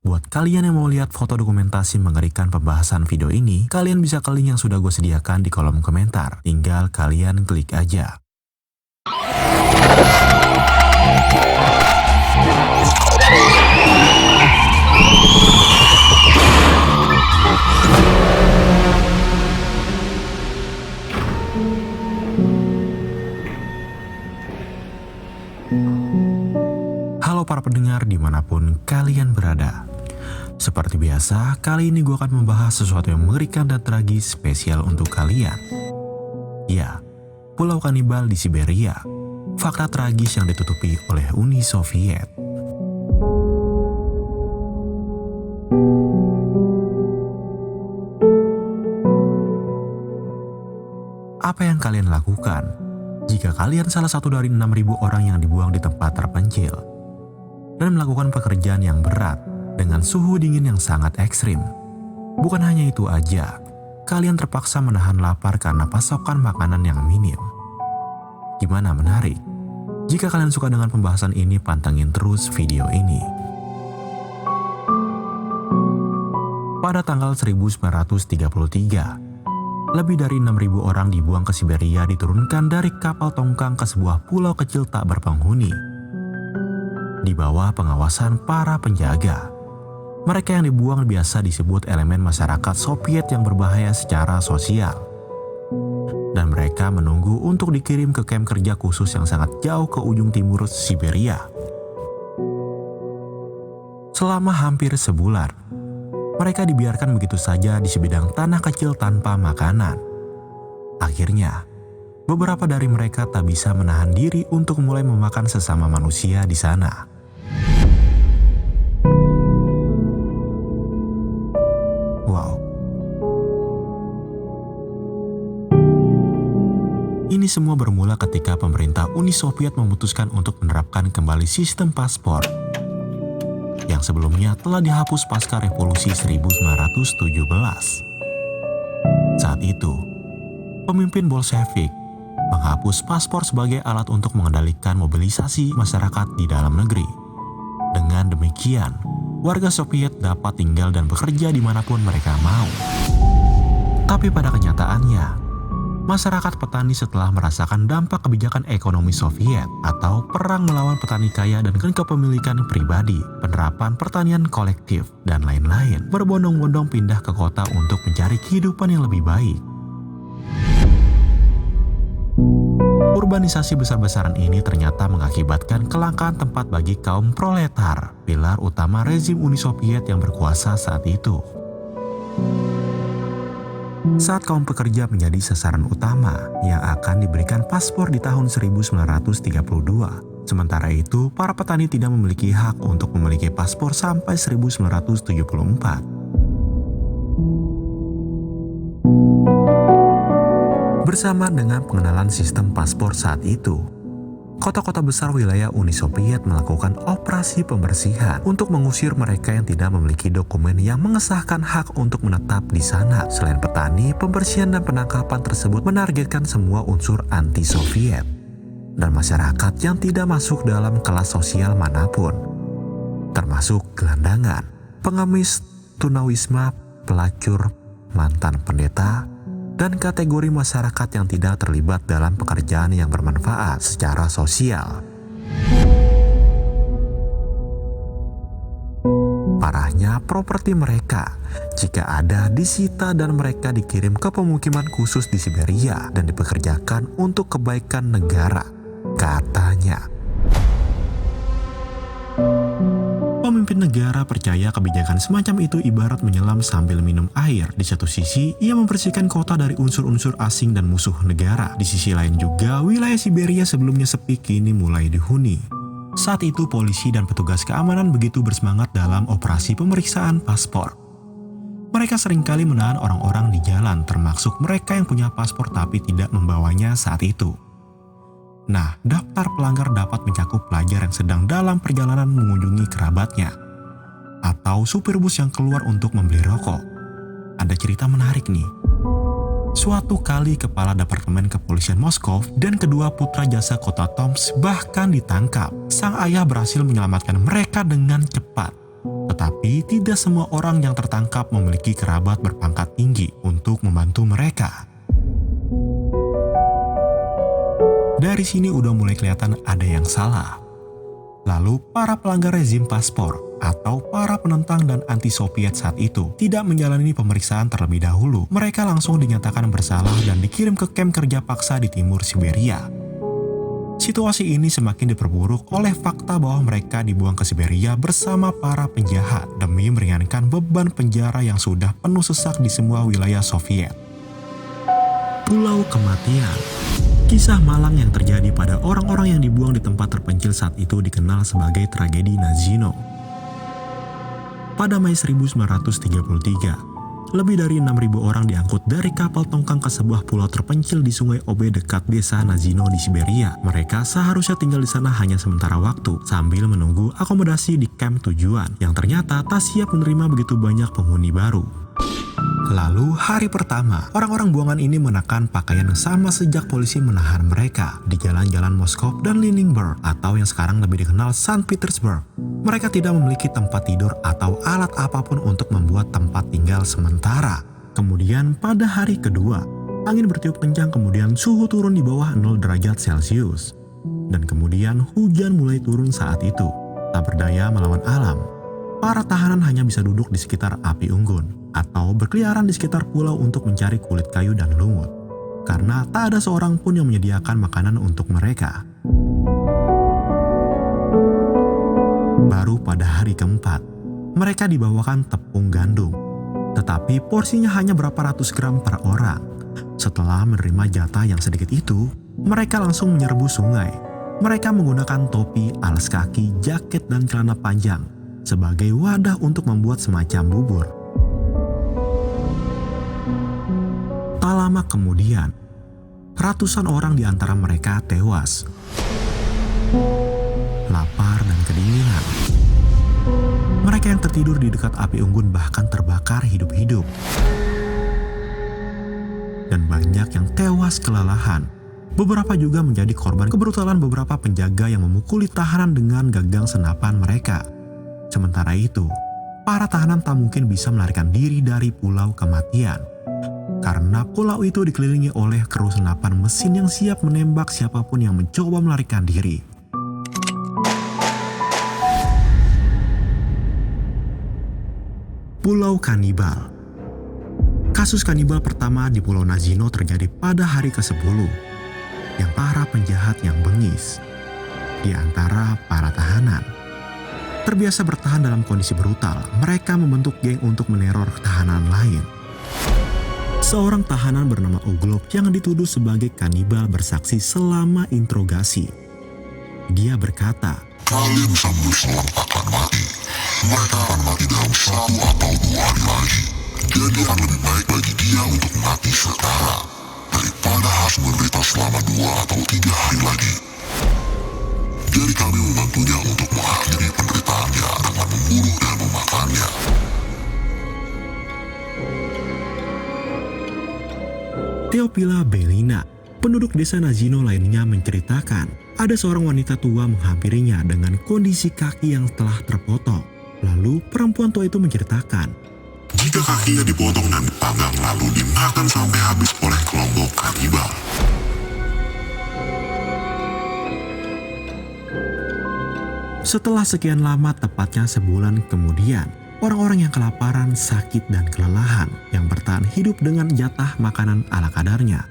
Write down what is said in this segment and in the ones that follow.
Buat kalian yang mau lihat foto dokumentasi mengerikan pembahasan video ini, kalian bisa ke link yang sudah gue sediakan di kolom komentar. Tinggal kalian klik aja. Halo para pendengar dimanapun kalian berada. Seperti biasa, kali ini gue akan membahas sesuatu yang mengerikan dan tragis spesial untuk kalian. Ya, Pulau Kanibal di Siberia. Fakta tragis yang ditutupi oleh Uni Soviet. Apa yang kalian lakukan jika kalian salah satu dari 6.000 orang yang dibuang di tempat terpencil dan melakukan pekerjaan yang berat dengan suhu dingin yang sangat ekstrim? Bukan hanya itu aja, kalian terpaksa menahan lapar karena pasokan makanan yang minim. Gimana, menarik? Jika kalian suka dengan pembahasan ini, pantengin terus video ini. Pada tanggal 1933, lebih dari 6.000 orang dibuang ke Siberia diturunkan dari kapal tongkang ke sebuah pulau kecil tak berpenghuni. Di bawah pengawasan para penjaga. Mereka yang dibuang biasa disebut elemen masyarakat Soviet yang berbahaya secara sosial. Dan mereka menunggu untuk dikirim ke kamp kerja khusus yang sangat jauh ke ujung timur Siberia. Selama hampir sebulan, mereka dibiarkan begitu saja di sebidang tanah kecil tanpa makanan. Akhirnya, beberapa dari mereka tak bisa menahan diri untuk mulai memakan sesama manusia di sana. Wow. Ini semua bermula ketika pemerintah Uni Soviet memutuskan untuk menerapkan kembali sistem paspor yang sebelumnya telah dihapus pasca revolusi 1917. Saat itu, pemimpin Bolshevik menghapus paspor sebagai alat untuk mengendalikan mobilisasi masyarakat di dalam negeri. Dengan demikian, warga Soviet dapat tinggal dan bekerja dimanapun mereka mau. Tapi pada kenyataannya, masyarakat petani setelah merasakan dampak kebijakan ekonomi Soviet atau perang melawan petani kaya dan kepemilikan pribadi, penerapan pertanian kolektif, dan lain-lain, berbondong-bondong pindah ke kota untuk mencari kehidupan yang lebih baik. Urbanisasi besar-besaran ini ternyata mengakibatkan kelangkaan tempat bagi kaum proletar, pilar utama rezim Uni Soviet yang berkuasa saat itu. Saat kaum pekerja menjadi sasaran utama yang akan diberikan paspor di tahun 1932, sementara itu para petani tidak memiliki hak untuk memiliki paspor sampai 1974. Bersama dengan pengenalan sistem paspor saat itu, kota-kota besar wilayah Uni Soviet melakukan operasi pembersihan untuk mengusir mereka yang tidak memiliki dokumen yang mengesahkan hak untuk menetap di sana. Selain petani, pembersihan dan penangkapan tersebut menargetkan semua unsur anti-Soviet dan masyarakat yang tidak masuk dalam kelas sosial manapun, termasuk gelandangan, pengemis, tunawisma, pelacur, mantan pendeta, dan kategori masyarakat yang tidak terlibat dalam pekerjaan yang bermanfaat secara sosial. Parahnya, properti mereka, jika ada, disita dan mereka dikirim ke pemukiman khusus di Siberia dan dipekerjakan untuk kebaikan negara, katanya. Pemimpin negara percaya kebijakan semacam itu ibarat menyelam sambil minum air. Di satu sisi, ia membersihkan kota dari unsur-unsur asing dan musuh negara. Di sisi lain juga, wilayah Siberia sebelumnya sepi kini mulai dihuni. Saat itu, polisi dan petugas keamanan begitu bersemangat dalam operasi pemeriksaan paspor. Mereka seringkali menahan orang-orang di jalan, termasuk mereka yang punya paspor tapi tidak membawanya saat itu. Nah, daftar pelanggar dapat mencakup pelajar yang sedang dalam perjalanan mengunjungi kerabatnya, atau supir bus yang keluar untuk membeli rokok. Ada cerita menarik nih. Suatu kali kepala Departemen Kepolisian Moskow dan kedua putra jasa kota Tomsk bahkan ditangkap. Sang ayah berhasil menyelamatkan mereka dengan cepat. Tetapi tidak semua orang yang tertangkap memiliki kerabat berpangkat tinggi untuk membantu mereka. Dari sini udah mulai kelihatan ada yang salah. Lalu para pelanggar rezim paspor atau para penentang dan anti-Soviet saat itu tidak menjalani pemeriksaan terlebih dahulu. Mereka langsung dinyatakan bersalah dan dikirim ke kamp kerja paksa di timur Siberia. Situasi ini semakin diperburuk oleh fakta bahwa mereka dibuang ke Siberia bersama para penjahat demi meringankan beban penjara yang sudah penuh sesak di semua wilayah Soviet. Pulau Kematian. Kisah malang yang terjadi pada orang-orang yang dibuang di tempat terpencil saat itu dikenal sebagai tragedi Nazino. Pada Mei 1933, lebih dari 6.000 orang diangkut dari kapal tongkang ke sebuah pulau terpencil di Sungai Obe dekat desa Nazino di Siberia. Mereka seharusnya tinggal di sana hanya sementara waktu sambil menunggu akomodasi di kamp tujuan yang ternyata tak siap menerima begitu banyak penghuni baru. Lalu hari pertama, orang-orang buangan ini mengenakan pakaian yang sama sejak polisi menahan mereka di jalan-jalan Moskow dan Leningrad atau yang sekarang lebih dikenal Saint Petersburg. Mereka tidak memiliki tempat tidur atau alat apapun untuk membuat tempat tinggal sementara. Kemudian pada hari kedua, angin bertiup kencang kemudian suhu turun di bawah 0 derajat Celcius. Dan kemudian hujan mulai turun saat itu. Tak berdaya melawan alam, para tahanan hanya bisa duduk di sekitar api unggun atau berkeliaran di sekitar pulau untuk mencari kulit kayu dan lumut, karena tak ada seorang pun yang menyediakan makanan untuk mereka. Baru pada hari keempat, mereka dibawakan tepung gandum, tetapi porsinya hanya berapa ratus gram per orang. Setelah menerima jatah yang sedikit itu, mereka langsung menyerbu sungai. Mereka menggunakan topi, alas kaki, jaket, dan celana panjang sebagai wadah untuk membuat semacam bubur. Tak lama kemudian, ratusan orang di antara mereka tewas. Lapar dan kedinginan. Mereka yang tertidur di dekat api unggun bahkan terbakar hidup-hidup. Dan banyak yang tewas kelelahan. Beberapa juga menjadi korban kebrutalan beberapa penjaga yang memukuli tahanan dengan gagang senapan mereka. Sementara itu, para tahanan tak mungkin bisa melarikan diri dari Pulau Kematian. Karena pulau itu dikelilingi oleh kru senapan mesin yang siap menembak siapapun yang mencoba melarikan diri. Pulau Kanibal. Kasus kanibal pertama di Pulau Nazino terjadi pada hari ke-10, yang para penjahat yang bengis di antara para tahanan. Terbiasa bertahan dalam kondisi brutal, mereka membentuk geng untuk meneror tahanan lain. Seorang tahanan bernama Uglok yang dituduh sebagai kanibal bersaksi selama interogasi. Dia berkata, "Kalian semua selang akan mati. Mereka akan mati dalam 1 atau 2 hari lagi. Jadi akan lebih baik bagi dia untuk mati sekarang daripada harus menderita selama 2 atau 3 hari lagi. Jadi kami membantunya untuk mengakhiri penderitaannya dengan membunuh dan memakannya." Teopila Belina, penduduk desa Nazino lainnya menceritakan, ada seorang wanita tua menghampirinya dengan kondisi kaki yang telah terpotong. Lalu perempuan tua itu menceritakan, Jika kakinya dipotong dan dipanggang lalu dimakan sampai habis oleh kelompok kanibal. setelah sekian lama, tepatnya sebulan kemudian, orang-orang yang kelaparan, sakit, dan kelelahan yang bertahan hidup dengan jatah makanan ala kadarnya.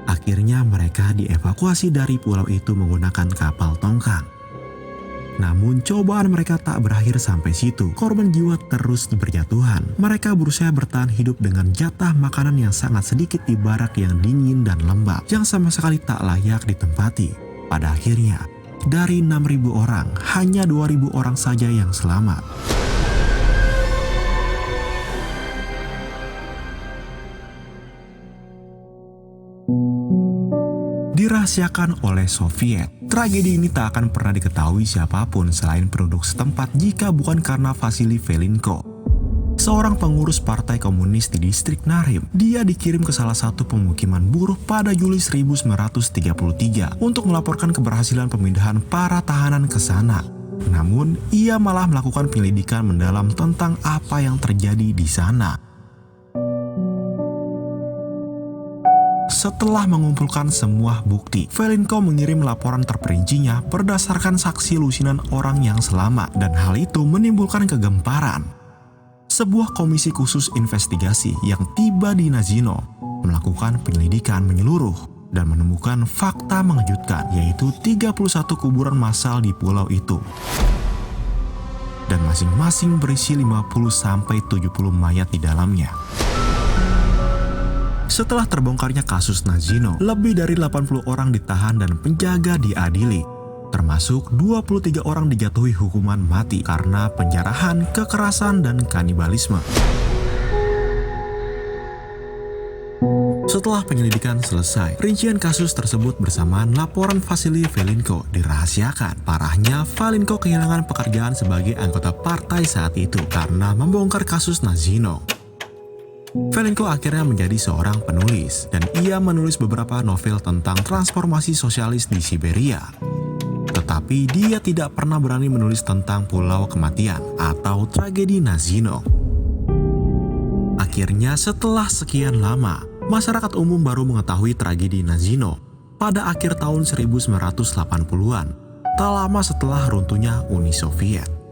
Akhirnya mereka dievakuasi dari pulau itu menggunakan kapal tongkang. Namun cobaan mereka tak berakhir sampai situ. Korban jiwa terus berjatuhan. Mereka berusaha bertahan hidup dengan jatah makanan yang sangat sedikit di barak yang dingin dan lembab, yang sama sekali tak layak ditempati. Pada akhirnya, dari 6.000 orang, hanya 2.000 orang saja yang selamat. Dirahasiakan oleh Soviet, tragedi ini tak akan pernah diketahui siapapun selain penduduk setempat jika bukan karena Vasily Velinko, seorang pengurus partai komunis di distrik Narim. Dia dikirim ke salah satu pemukiman buruh pada Juli 1933 untuk melaporkan keberhasilan pemindahan para tahanan ke sana. Namun, ia malah melakukan penyelidikan mendalam tentang apa yang terjadi di sana. Setelah mengumpulkan semua bukti, Valenko mengirim laporan terperincinya berdasarkan saksi lusinan orang yang selamat, dan hal itu menimbulkan kegemparan. Sebuah komisi khusus investigasi yang tiba di Nazino melakukan penyelidikan menyeluruh dan menemukan fakta mengejutkan, yaitu 31 kuburan massal di pulau itu. Dan masing-masing berisi 50-70 mayat di dalamnya. Setelah terbongkarnya kasus Nazino, lebih dari 80 orang ditahan dan penjaga diadili, termasuk 23 orang dijatuhi hukuman mati karena penjarahan, kekerasan, dan kanibalisme. Setelah penyelidikan selesai, rincian kasus tersebut bersamaan laporan Vasily Valenko dirahasiakan. Parahnya, Valenko kehilangan pekerjaan sebagai anggota partai saat itu karena membongkar kasus Nazino. Valenko akhirnya menjadi seorang penulis, dan ia menulis beberapa novel tentang transformasi sosialis di Siberia. Tetapi dia tidak pernah berani menulis tentang Pulau Kematian atau tragedi Nazino. Akhirnya, setelah sekian lama, masyarakat umum baru mengetahui tragedi Nazino pada akhir tahun 1980-an, tak lama setelah runtuhnya Uni Soviet.